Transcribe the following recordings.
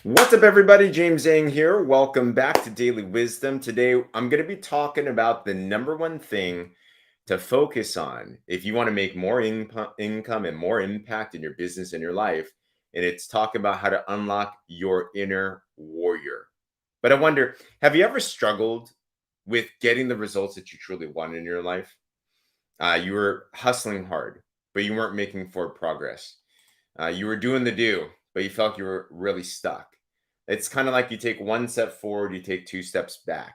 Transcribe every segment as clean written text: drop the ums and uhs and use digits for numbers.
What's up, everybody? James Zheng here. Welcome back to Daily Wisdom. Today, I'm going to be talking about the number one thing to focus on if you want to make more income and more impact in your business and your life. And it's talking about how to unlock your inner warrior. But I wonder, have you ever struggled with getting the results that you truly want in your life? You were hustling hard, but you weren't making forward progress. You were doing the do, but you felt you were really stuck. It's kind of like you take one step forward, you take two steps back.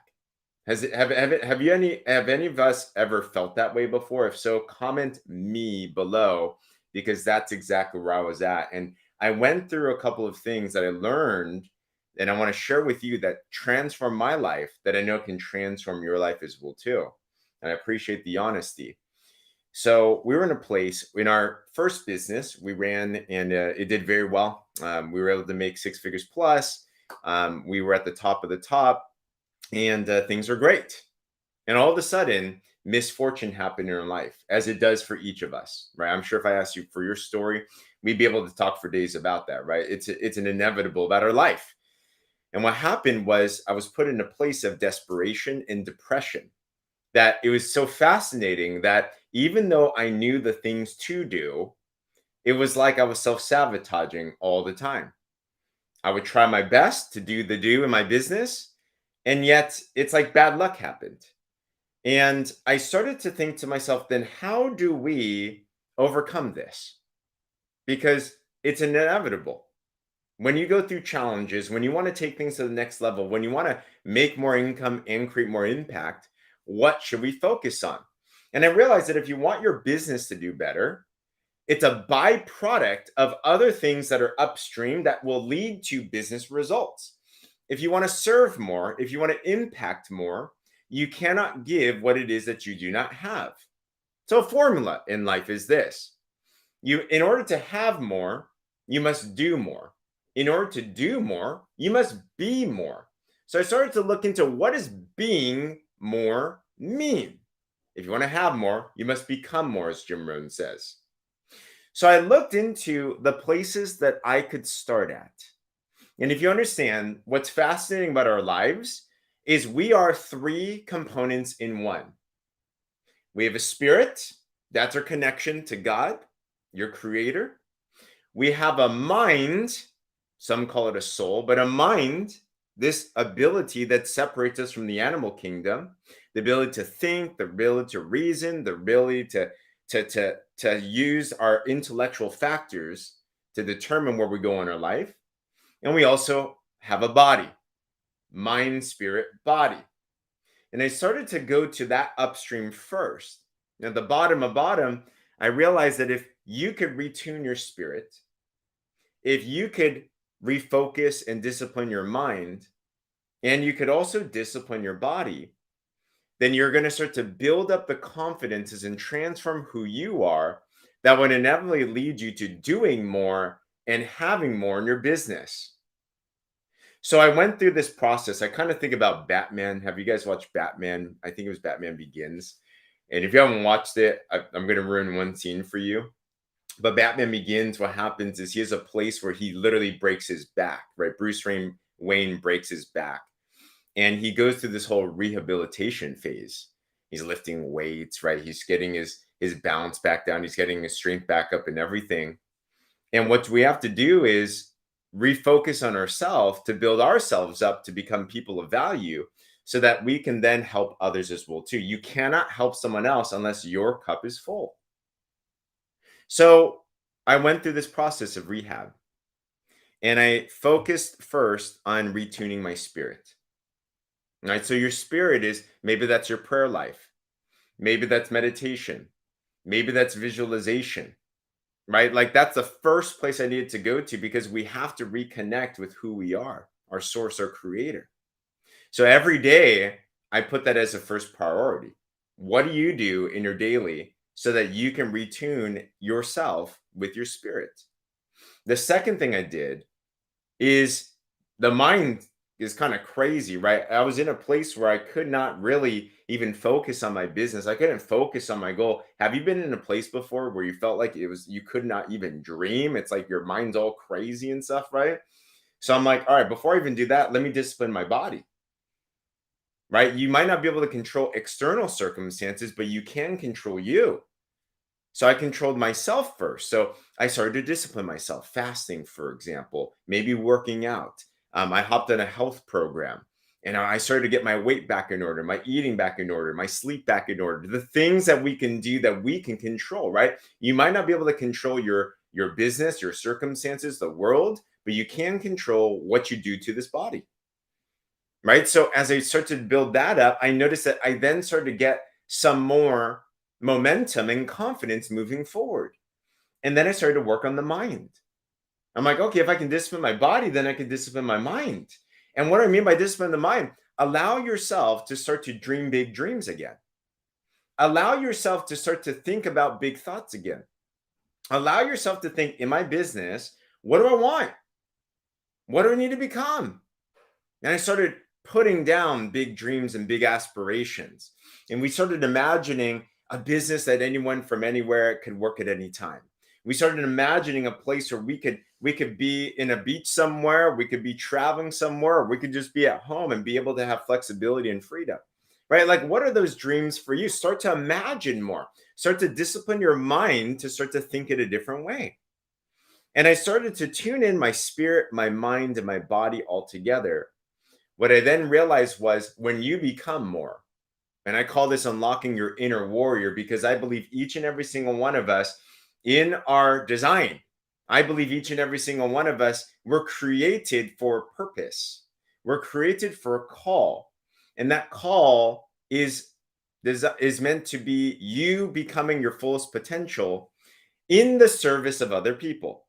Have any of us ever felt that way before? If so, comment me below because that's exactly where I was at. And I went through a couple of things that I learned and I want to share with you that transform my life that I know can transform your life as well too. And I appreciate the honesty. So we were in a place in our first business we ran, and it did very well. We were able to make six figures plus. We were at the top of the top, and things were great. And all of a sudden, misfortune happened in our life, as it does for each of us, right? I'm sure if I asked you for your story, we'd be able to talk for days about that, right? It's an inevitable about our life. And what happened was I was put in a place of desperation and depression that it was so fascinating that even though I knew the things to do, it was like I was self sabotaging all the time. I would try my best to do the do in my business, and yet it's like bad luck happened. And I started to think to myself, then how do we overcome this? Because it's inevitable. When you go through challenges, when you want to take things to the next level, when you want to make more income and create more impact, what should we focus on? And I realized that if you want your business to do better, it's a byproduct of other things that are upstream that will lead to business results. If you want to serve more, if you want to impact more, you cannot give what it is that you do not have. So a formula in life is this. In order to have more, you must do more. In order to do more, you must be more. So I started to look into what does being more mean? If you want to have more, you must become more, as Jim Rohn says. So I looked into the places that I could start at. And if you understand what's fascinating about our lives is we are three components in one. We have a spirit, that's our connection to God, your creator. We have a mind, some call it a soul, but a mind, this ability that separates us from the animal kingdom, the ability to think, the ability to reason, the ability to use our intellectual factors to determine where we go in our life. And we also have a body, mind, spirit, body. And I started to go to that upstream first. Now, the bottom of bottom, I realized that if you could retune your spirit, if you could refocus and discipline your mind, and you could also discipline your body, then you're going to start to build up the confidences and transform who you are that would inevitably lead you to doing more and having more in your business. So I went through this process. I kind of think about Batman. Have you guys watched Batman? I think it was Batman Begins. And if you haven't watched it, I'm going to ruin one scene for you. But Batman Begins, what happens is he has a place where he literally breaks his back, right? Wayne breaks his back. And he goes through this whole rehabilitation phase. He's lifting weights, right? He's getting his balance back down. He's getting his strength back up and everything. And what we have to do is refocus on ourselves to build ourselves up to become people of value so that we can then help others as well too. You cannot help someone else unless your cup is full. So I went through this process of rehab and I focused first on retuning my spirit. Right? So your spirit is maybe that's your prayer life. Maybe that's meditation. Maybe that's visualization. Right? Like that's the first place I needed to go to because we have to reconnect with who we are, our source, our creator. So every day I put that as a first priority. What do you do in your daily so that you can retune yourself with your spirit? The second thing I did is the mind is kind of crazy, right? I was in a place where I could not really even focus on my business. I couldn't focus on my goal. Have you been in a place before where you felt like you could not even dream? It's like your mind's all crazy and stuff, right? So I'm like, all right, before I even do that, let me discipline my body, right? You might not be able to control external circumstances, but you can control you. So I controlled myself first. So I started to discipline myself, fasting, for example, maybe working out. I hopped on a health program and I started to get my weight back in order, my eating back in order, my sleep back in order. The things that we can do that we can control, right? You might not be able to control your business, your circumstances, the world, but you can control what you do to this body, right? So as I started to build that up, I noticed that I then started to get some more momentum and confidence moving forward. And then I started to work on the mind. I'm like, okay, if I can discipline my body, then I can discipline my mind. And what do I mean by discipline the mind? Allow yourself to start to dream big dreams again. Allow yourself to start to think about big thoughts again. Allow yourself to think, in my business, what do I want? What do I need to become? And I started putting down big dreams and big aspirations. And we started imagining a business that anyone from anywhere could work at any time. We started imagining a place where we could be in a beach somewhere, we could be traveling somewhere, or we could just be at home and be able to have flexibility and freedom. Right? Like, what are those dreams for you? Start to imagine more. Start to discipline your mind to start to think it a different way. And I started to tune in my spirit, my mind, and my body all together. What I then realized was when you become more, and I call this unlocking your inner warrior, because I believe each and every single one of us in our design, I believe each and every single one of us, we're created for a purpose. We're created for a call. And that call is meant to be you becoming your fullest potential in the service of other people.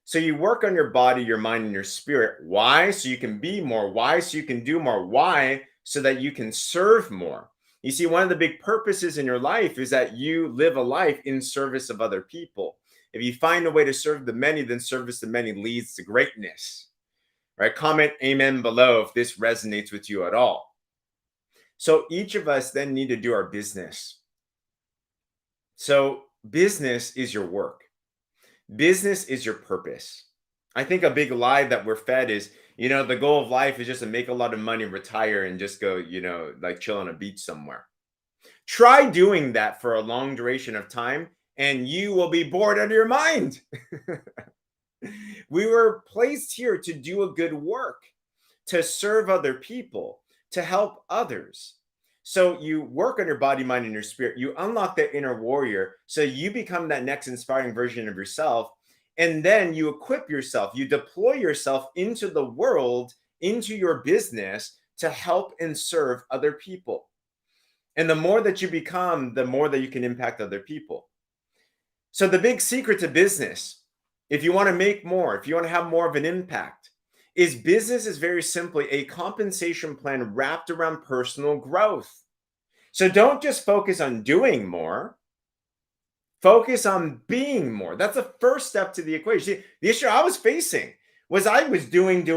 So you work on your body, your mind, and your spirit. Why? So you can be more. Why? So you can do more. Why? So that you can serve more. You see, one of the big purposes in your life is that you live a life in service of other people. If you find a way to serve the many, then service the many leads to greatness. Right? Comment amen below if this resonates with you at all. So each of us then need to do our business. So business is your work. Business is your purpose. I think a big lie that we're fed is, the goal of life is just to make a lot of money, retire, and just go, like chill on a beach somewhere. Try doing that for a long duration of time, and you will be bored out of your mind. We were placed here to do a good work, to serve other people, to help others. So you work on your body, mind, and your spirit. You unlock that inner warrior. So you become that next inspiring version of yourself. And then you equip yourself, you deploy yourself into the world, into your business to help and serve other people. And the more that you become, the more that you can impact other people. So the big secret to business, if you want to make more, if you want to have more of an impact, is business is very simply a compensation plan wrapped around personal growth. So don't just focus on doing more. Focus on being more. That's the first step to the equation. See, the issue I was facing was I was doing.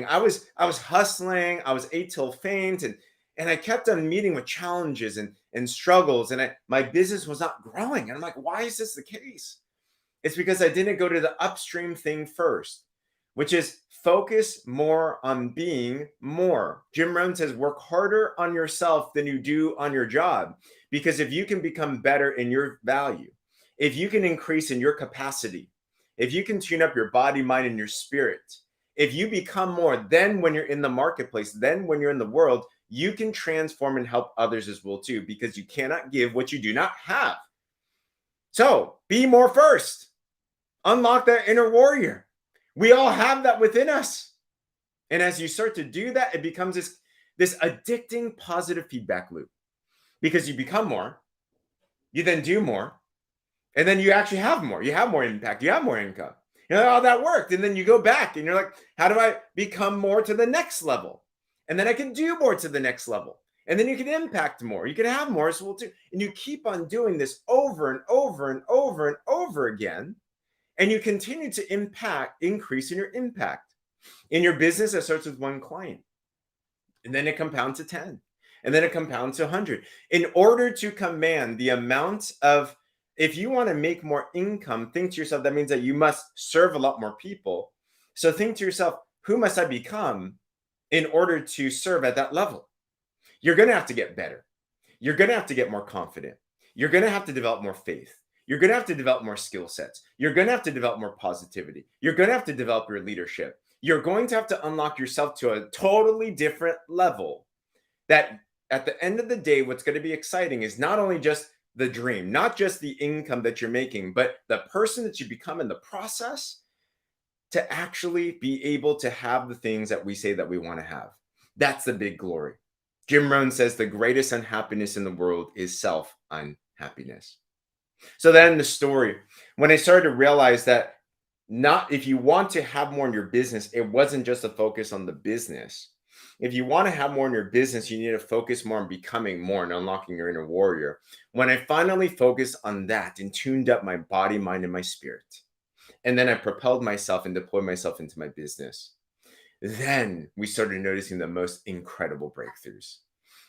I was hustling. I was ate till faint, and I kept on meeting with challenges and struggles, and my business was not growing. And I'm like, why is this the case? It's because I didn't go to the upstream thing first, which is focus more on being more. Jim Rohn says, work harder on yourself than you do on your job. Because if you can become better in your value, if you can increase in your capacity, if you can tune up your body, mind, and your spirit, if you become more, then when you're in the marketplace, then when you're in the world, you can transform and help others as well too, because you cannot give what you do not have. So be more first. Unlock that inner warrior. We all have that within us. And as you start to do that, it becomes this addicting positive feedback loop, because you become more, you then do more, and then you actually have more. You have more impact. You have more income. Oh, that worked. And then you go back and you're like, how do I become more to the next level? And then I can do more to the next level. And then you can impact more. You can have more as well too. And you keep on doing this over and over and over and over again. And you continue to increase in your impact. In your business, it starts with one client. And then it compounds to 10. And then it compounds to 100. In order to command the amount of, if you want to make more income, think to yourself, that means that you must serve a lot more people. So think to yourself, who must I become in order to serve at that level? You're going to have to get better. You're going to have to get more confident. You're going to have to develop more faith. You're going to have to develop more skill sets. You're going to have to develop more positivity. You're going to have to develop your leadership. You're going to have to unlock yourself to a totally different level that at the end of the day, what's going to be exciting is not only just the dream, not just the income that you're making, but the person that you become in the process to actually be able to have the things that we say that we want to have. That's the big glory. Jim Rohn says the greatest unhappiness in the world is self-unhappiness. So then the story, when I started to realize that not if you want to have more in your business, it wasn't just a focus on the business. If you want to have more in your business, you need to focus more on becoming more and unlocking your inner warrior. When I finally focused on that and tuned up my body, mind, and my spirit, and then I propelled myself and deployed myself into my business, then we started noticing the most incredible breakthroughs.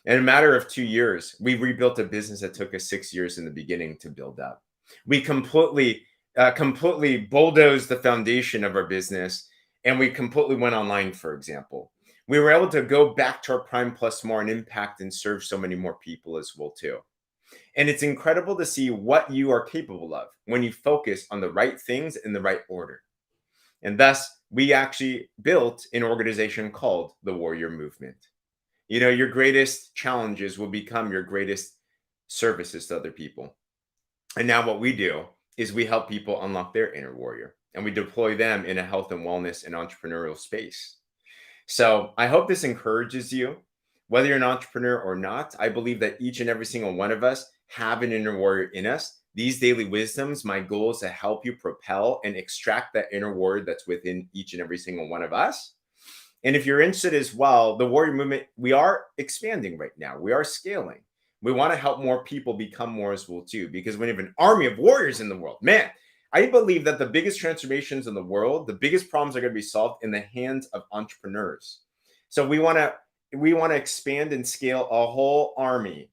In a matter of 2 years, we rebuilt a business that took us 6 years in the beginning to build up. We completely bulldozed the foundation of our business, and we completely went online, for example. We were able to go back to our prime plus more and impact and serve so many more people as well too. And it's incredible to see what you are capable of when you focus on the right things in the right order. And thus, we actually built an organization called the Warrior Movement. You know, your greatest challenges will become your greatest services to other people. And now what we do is we help people unlock their inner warrior and we deploy them in a health and wellness and entrepreneurial space. So I hope this encourages you. Whether you're an entrepreneur or not, I believe that each and every single one of us have an inner warrior in us. These daily wisdoms, my goal is to help you propel and extract that inner warrior that's within each and every single one of us. And if you're interested as well, the warrior movement, we are expanding right now. We are scaling. We want to help more people become more as well too, because when you have an army of warriors in the world, man, I believe that the biggest transformations in the world, the biggest problems are going to be solved in the hands of entrepreneurs. So we want to expand and scale a whole army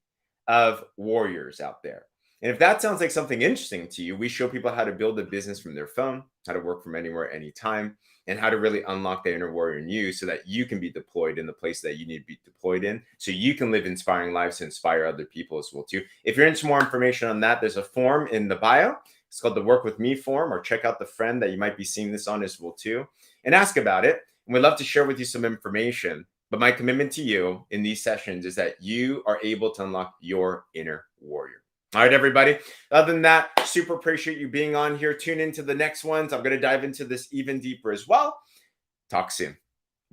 of warriors out there. And if that sounds like something interesting to you, we show people how to build a business from their phone, how to work from anywhere, anytime, and how to really unlock the inner warrior in you so that you can be deployed in the place that you need to be deployed in, so you can live inspiring lives to inspire other people as well too. If you're into more information on that, there's a form in the bio. It's called the Work With Me form, or check out the friend that you might be seeing this on as well too, and ask about it. And we'd love to share with you some information. But my commitment to you in these sessions is that you are able to unlock your inner warrior. All right, everybody. Other than that, super appreciate you being on here. Tune into the next ones. I'm going to dive into this even deeper as well. Talk soon.